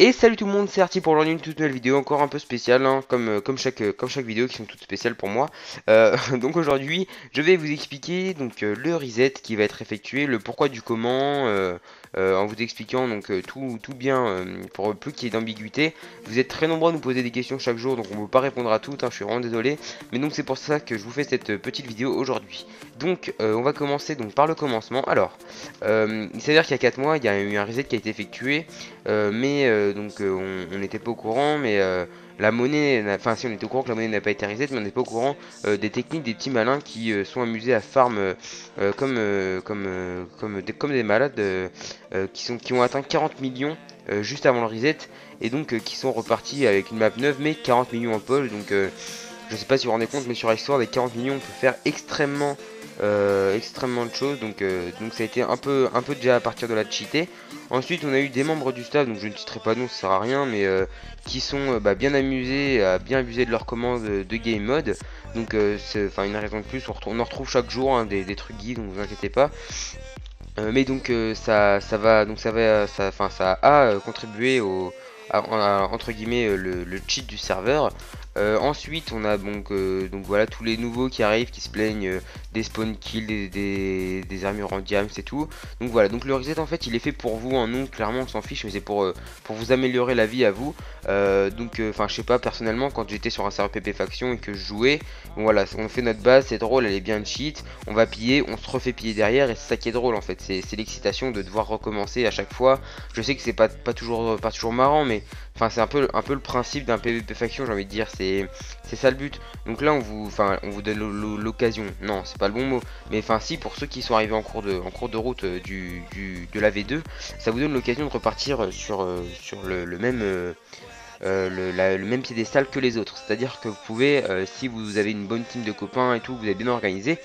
Et salut tout le monde, c'est Arty pour aujourd'hui une toute nouvelle vidéo, encore un peu spéciale, hein, comme chaque vidéo qui sont toutes spéciales pour moi. Donc aujourd'hui, je vais vous expliquer le reset qui va être effectué, le pourquoi du comment, en vous expliquant tout bien pour plus qu'il y ait d'ambiguïté. Vous êtes très nombreux à nous poser des questions chaque jour, donc on ne peut pas répondre à toutes, hein, je suis vraiment désolé. Mais donc c'est pour ça que je vous fais cette petite vidéo aujourd'hui. Donc on va commencer par le commencement. Alors, il s'avère qu'il y a 4 mois, il y a eu un reset qui a été effectué. On n'était pas au courant, mais la monnaie, enfin si on était au courant que la monnaie n'a pas été reset, mais on n'est pas au courant des techniques des petits malins qui sont amusés à farm comme des malades qui ont atteint 40 millions juste avant le reset et donc qui sont repartis avec une map neuve mais 40 millions en poche. Je sais pas si vous vous rendez compte, mais sur Histoire des 40 millions on peut faire extrêmement de choses, donc ça a été un peu déjà à partir de là de cheater. Ensuite on a eu des membres du staff, donc je ne citerai pas de nom, ça sert à rien, mais qui sont bien amusés à bien abuser de leurs commandes de game mode. C'est enfin une raison de plus, on en retrouve chaque jour hein, des trucs geeks, donc vous inquiétez pas. Ça a contribué entre guillemets le cheat du serveur. Ensuite, on a voilà tous les nouveaux qui arrivent, qui se plaignent des spawn kills, des armures en diams et tout. Donc voilà, donc le reset en fait il est fait pour vous, hein. Nous clairement on s'en fiche, mais c'est pour vous améliorer la vie à vous. Enfin je sais pas, personnellement quand j'étais sur un serveur PP Faction et que je jouais, bon, voilà, on fait notre base, c'est drôle, elle est bien cheat, on va piller, on se refait piller derrière et c'est ça qui est drôle en fait, c'est l'excitation de devoir recommencer à chaque fois. Je sais que c'est pas toujours marrant, mais enfin c'est un peu le principe d'un PvP Faction, j'ai envie de dire, c'est ça le but. Donc là on vous donne l'occasion, non c'est pas le bon mot, mais enfin si, pour ceux qui sont arrivés en cours de route de la V2, ça vous donne l'occasion de repartir sur le même le même piédestal que les autres. C'est-à-dire que vous pouvez, si vous avez une bonne team de copains et tout, vous êtes bien organisé,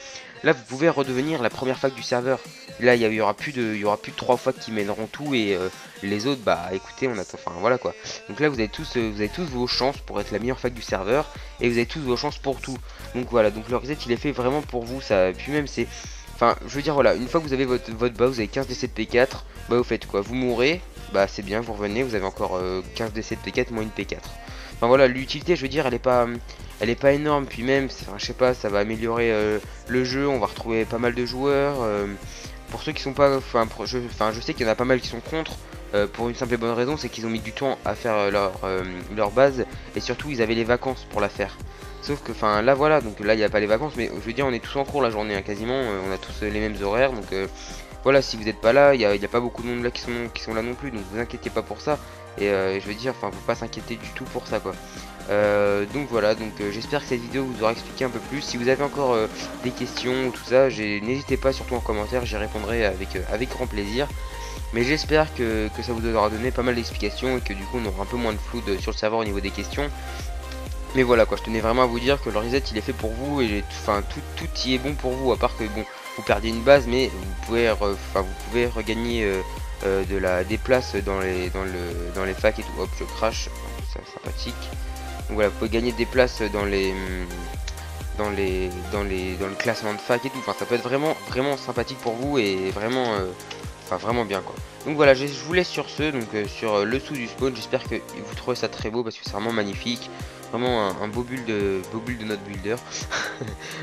là vous pouvez redevenir la première fac du serveur. Là il y aura plus de 3 facs qui mèneront tout et les autres, bah écoutez, on attend, enfin voilà quoi. Donc là vous avez tous vos chances pour être la meilleure fac du serveur et vous avez tous vos chances pour tout. Donc voilà, donc le reset il est fait vraiment pour vous, ça. Puis même c'est, enfin je veux dire voilà, une fois que vous avez votre bas, vous avez 15 décès de P4, bah vous faites quoi, vous mourrez, bah c'est bien, vous revenez, vous avez encore 15 décès de P4 moins une P4. Enfin voilà, l'utilité je veux dire elle est pas énorme, puis même, enfin, je sais pas, ça va améliorer le jeu, on va retrouver pas mal de joueurs. Pour ceux qui sont pas, je sais qu'il y en a pas mal qui sont contre, pour une simple et bonne raison, c'est qu'ils ont mis du temps à faire leur base, et surtout ils avaient les vacances pour la faire. Sauf que, enfin là voilà, donc là il n'y a pas les vacances, mais je veux dire on est tous en cours la journée hein, quasiment, on a tous les mêmes horaires, voilà, si vous n'êtes pas là, il n'y a pas beaucoup de monde là qui sont là non plus, donc vous inquiétez pas pour ça. Et je veux dire, enfin, faut pas s'inquiéter du tout pour ça, quoi. Donc voilà, j'espère que cette vidéo vous aura expliqué un peu plus. Si vous avez encore des questions ou tout ça, n'hésitez pas, surtout en commentaire, j'y répondrai avec grand plaisir. Mais j'espère que ça vous aura donné pas mal d'explications et que du coup on aura un peu moins de flou sur le serveur au niveau des questions. Mais voilà quoi, je tenais vraiment à vous dire que le reset il est fait pour vous et enfin tout y est bon pour vous, à part que bon, vous perdez une base, mais vous pouvez regagner des places dans les facs et tout. Hop, je crash, c'est sympathique. Donc voilà, vous pouvez gagner des places dans le classement de fac et tout. Enfin, ça peut être vraiment sympathique pour vous et vraiment bien quoi. Donc voilà, je vous laisse sur ce, sur le sous du spawn. J'espère que vous trouvez ça très beau parce que c'est vraiment magnifique. Vraiment un beau build de notre builder.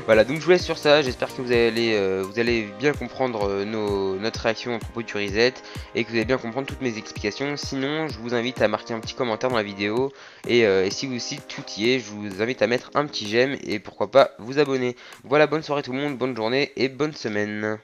Voilà, donc je vous laisse sur ça. J'espère que vous allez bien comprendre notre réaction à propos du reset et que vous allez bien comprendre toutes mes explications. Sinon, je vous invite à marquer un petit commentaire dans la vidéo et si tout y est, je vous invite à mettre un petit j'aime et pourquoi pas vous abonner. Voilà, bonne soirée tout le monde, bonne journée et bonne semaine.